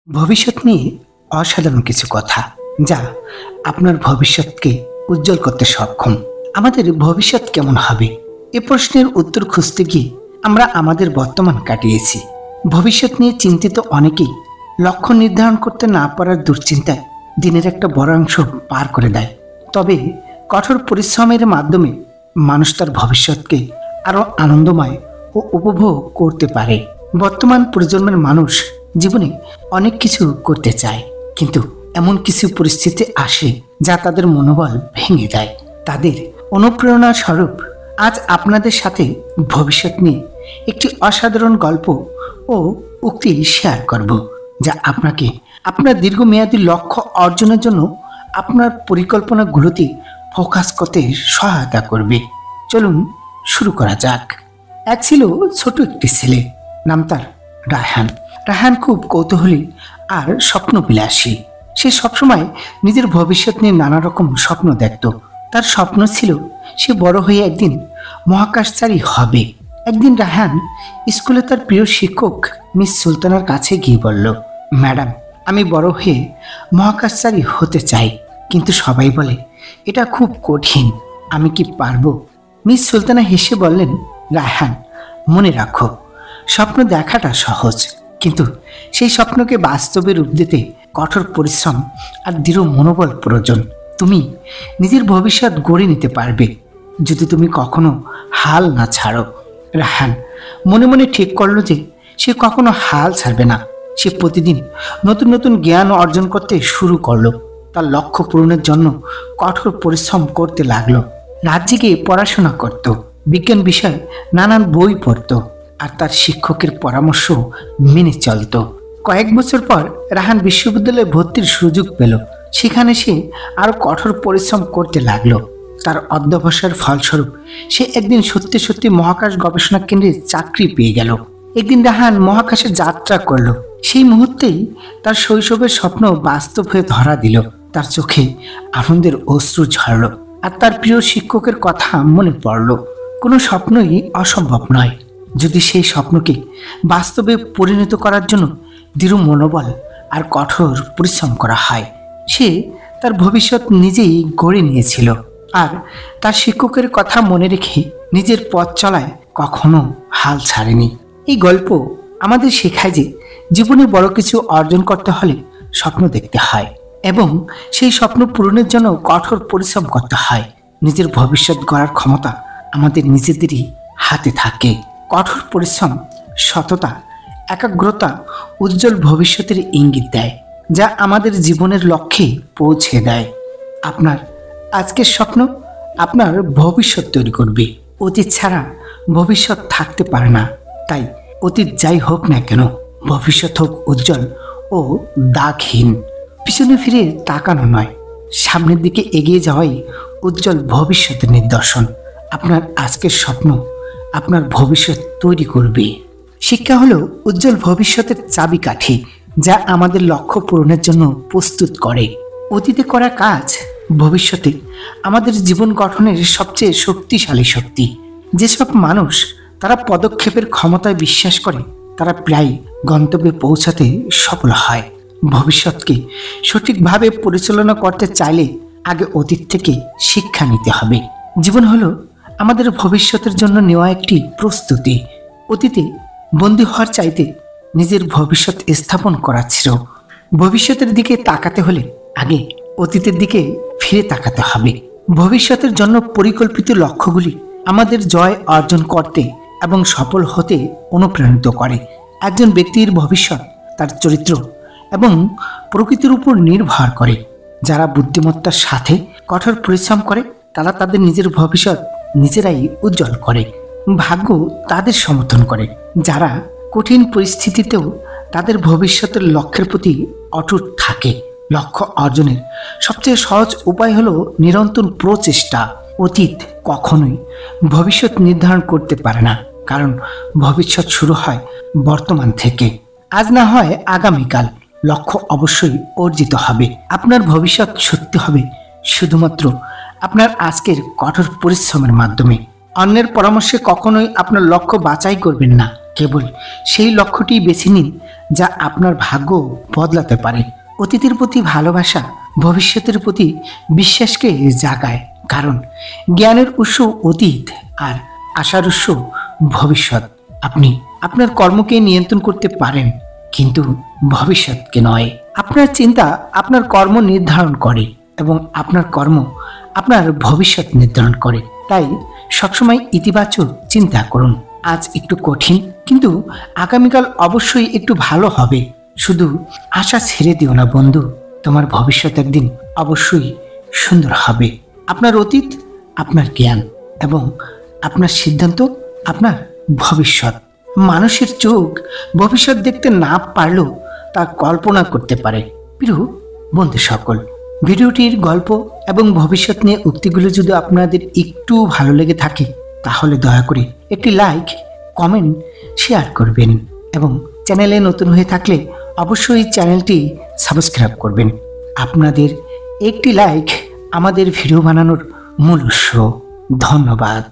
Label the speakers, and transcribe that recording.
Speaker 1: ভবিষ্যৎ নিয়ে অসাধারণ কিছু কথা যা আপনার ভবিষ্যৎকে উজ্জ্বল করতে সক্ষম। আমাদের ভবিষ্যৎ কেমন হবে এ প্রশ্নের উত্তর খুঁজতে গিয়ে আমরা আমাদের বর্তমান কাটিয়েছি। ভবিষ্যৎ নিয়ে চিন্তিত অনেকেই লক্ষ্য নির্ধারণ করতে না পারার দুশ্চিন্তায় দিনের একটা বড় অংশ পার করে দেয়। তবে কঠোর পরিশ্রমের মাধ্যমে মানুষ তার ভবিষ্যৎকে আরো আনন্দময় ও উপভোগ করতে পারে। বর্তমান প্রজন্মের মানুষ জীবনে অনেক কিছু করতে চায়, কিন্তু এমন কিছু পরিস্থিতি আসে যা তাদের মনোবল ভেঙে দেয়। তাদের অনুপ্রেরণা স্বরূপ আজ আপনাদের সাথে ভবিষ্যৎ নিয়ে একটি অসাধারণ গল্প ও উক্তি শেয়ার করব, যা আপনাকে আপনার দীর্ঘমেয়াদী লক্ষ্য অর্জনের জন্য আপনার পরিকল্পনাগুলোতে ফোকাস করতে সহায়তা করবে। চলুন শুরু করা যাক। এক ছিল ছোট একটি ছেলে, নাম তার রায়হান। রায়হান খুব কৌতূহলী আর স্বপ্নবিলাসী। সে সবসময় নিজের ভবিষ্যৎ নিয়ে নানা রকম স্বপ্ন দেখত। তার স্বপ্ন ছিল সে বড় হয়ে একদিন মহাকাশচারী হবে। একদিন রায়হান স্কুলে তার প্রিয় শিক্ষক মিস সুলতানার কাছে গিয়ে বলল, ম্যাডাম, আমি বড় হয়ে মহাকাশচারী হতে চাই, কিন্তু সবাই বলে এটা খুব কঠিন, আমি কি পারবো? মিস সুলতানা হেসে বললেন, রায়হান, মনে রাখো, স্বপ্ন দেখাটা সহজ, কিন্তু সেই স্বপ্নকে বাস্তবে রূপ দিতে কঠোর পরিশ্রম আর দৃঢ় মনোবল প্রয়োজন। তুমি নিজের ভবিষ্যৎ গড়ে নিতে পারবে যদি তুমি কখনো হাল না ছাড়ো। রায়হান মনে মনে ঠিক করলো যে সে কখনো হাল ছাড়বে না। সে প্রতিদিন নতুন নতুন জ্ঞান অর্জন করতে শুরু করলো। তার লক্ষ্য পূরণের জন্য কঠোর পরিশ্রম করতে লাগলো। রাত জেগে পড়াশোনা করত, বিজ্ঞান বিষয়ে নানান বই পড়ত, আর তার শিক্ষকের পরামর্শ মেনে চলত। কয়েক বছর পর রায়হান বিশ্ববিদ্যালয়ে ভর্তির সুযোগ পেল। সেখানে সে আরো কঠোর পরিশ্রম করতে লাগলো। তার অধ্যবসায়ের ফলস্বরূপ সে একদিন সত্যি সত্যি মহাকাশ গবেষণা কেন্দ্রে চাকরি পেয়ে গেল। একদিন রায়হান মহাকাশে যাত্রা করলো। সেই মুহূর্তেই তার শৈশবের স্বপ্ন বাস্তব হয়ে ধরা দিল। তার চোখে আনন্দের অশ্রু ঝরল, আর তার প্রিয় শিক্ষকের কথা মনে পড়ল। কোনো স্বপ্নই অসম্ভব নয় যদি সেই স্বপ্নকে বাস্তবে পরিণত করার জন্য দৃঢ় মনোবল আর কঠোর পরিশ্রম করা হয়। সে তার ভবিষ্যৎ নিজেই গড়ে নিয়েছিল, আর তার শিক্ষকের কথা মনে রেখে নিজের পথ চলায় কখনো হাল ছাড়েনি। এই গল্প আমাদের শেখায় যে জীবনে বড় কিছু অর্জন করতে হলে স্বপ্ন দেখতে হয় এবং সেই স্বপ্ন পূরণের জন্য কঠোর পরিশ্রম করতে হয়। নিজের ভবিষ্যৎ গড়ার ক্ষমতা আমাদের নিজেদেরই হাতে থাকে। কঠোর পরিশ্রম, সততা, একাগ্রতা উজ্জ্বল ভবিষ্যতের ইঙ্গিত দেয়, যা আমাদের জীবনের লক্ষ্যে পৌঁছে দেয়। আপনার আজকের স্বপ্ন আপনার ভবিষ্যৎ তৈরি করবে। অতীত ছাড়া ভবিষ্যৎ থাকতে পারে না। তাই অতীত যাই হোক না কেন, ভবিষ্যৎ হোক উজ্জ্বল ও দাগহীন। পিছনে ফিরে তাকানো নয়, সামনের দিকে এগিয়ে যাওয়াই উজ্জ্বল ভবিষ্যতের নিদর্শন। আপনার আজকের স্বপ্ন আপনার ভবিষ্যৎ তৈরি করবে। শিক্ষা হলো উজ্জ্বল ভবিষ্যতের চাবিকাঠি, যা আমাদের লক্ষ্য পূরণের জন্য প্রস্তুত করে। অতীতে করা কাজ ভবিষ্যতে আমাদের জীবন গঠনের সবচেয়ে শক্তিশালী শক্তি। যেসব মানুষ তারা পদক্ষেপের ক্ষমতায় বিশ্বাস করে তারা প্রায় গন্তব্যে পৌঁছাতে সফল হয়। ভবিষ্যৎকে সঠিকভাবে পরিচালনা করতে চাইলে আগে অতীত থেকে শিক্ষা নিতে হবে। জীবন হলো আমাদের ভবিষ্যতের জন্য নেওয়া একটি প্রস্তুতি। অতীতে বন্দী হওয়ার চাইতে নিজের ভবিষ্যৎ স্থাপন করা ছিল। ভবিষ্যতের দিকে তাকাতে হলে আগে অতীতের দিকে ফিরে তাকাতে হবে। ভবিষ্যতের জন্য পরিকল্পিত লক্ষ্যগুলি আমাদের জয় অর্জন করতে এবং সফল হতে অনুপ্রাণিত করে। একজন ব্যক্তির ভবিষ্যৎ তার চরিত্র এবং প্রকৃতির উপর নির্ভর করে। যারা বুদ্ধিমত্তার সাথে কঠোর পরিশ্রম করে তারা তাদের নিজের ভবিষ্যৎ নিজেরাই উজ্জ্বল করে। ভাগ্য তাদের সমর্থন করে যারা কঠিন পরিস্থিতিতেও তাদের ভবিষ্যতের লক্ষ্যের প্রতি অটুট থাকে। লক্ষ্য অর্জনের সবচেয়ে সহজ উপায় হলো নিরন্তর প্রচেষ্টা। অতীত কখনোই ভবিষ্যৎ নির্ধারণ করতে পারে না, কারণ ভবিষ্যৎ শুরু হয় বর্তমান থেকে। আজ না হয় আগামীকাল, লক্ষ্য অবশ্যই অর্জিত হবে। আপনার ভবিষ্যৎ সত্যি হবে শুধুমাত্র আপনার আজকের কঠোর পরিশ্রমের মাধ্যমে। অন্যের পরামর্শে কখনোই আপনার লক্ষ্য বাছাই করবেন না। কেবল সেই লক্ষ্যটি বেছে নিন যা আপনার ভাগ্য বদলাতে পারে। অতীতের প্রতি ভালোবাসা ভবিষ্যতের প্রতি বিশ্বাসকে জাগায়, কারণ জ্ঞানের উৎস অতীত আর আশার উৎস ভবিষ্যৎ। আপনি আপনার কর্মকে নিয়ন্ত্রণ করতে পারেন, কিন্তু ভবিষ্যৎকে নয়। আপনার চিন্তা আপনার কর্ম নির্ধারণ করে এবং আপনার কর্ম আপনার ভবিষ্যৎ নির্ধারণ করে। তাই সবসময় ইতিবাচক চিন্তা করুন। আজ একটু কঠিন, কিন্তু আগামীকাল অবশ্যই একটু ভালো হবে। শুধু আশা ছেড়ে দিও না বন্ধু, তোমার ভবিষ্যৎ একদিন অবশ্যই সুন্দর হবে। আপনার অতীত আপনার জ্ঞান এবং আপনার সিদ্ধান্ত আপনার ভবিষ্যৎ। মানুষের চোখ ভবিষ্যৎ দেখতে না পারলেও তা কল্পনা করতে পারে। প্রিয় বন্ধু সকল, ভিডিওটির গল্প এবং ভবিষ্যৎ নিয়ে উক্তিগুলো যদি আপনাদের একটু ভালো লেগে থাকে তাহলে দয়া করে একটি লাইক, কমেন্ট, শেয়ার করবেন এবং চ্যানেলে নতুন হয়ে থাকলে অবশ্যই চ্যানেলটি সাবস্ক্রাইব করবেন। আপনাদের একটি লাইক আমাদের ভিডিও বানানোর মূল উৎস। ধন্যবাদ।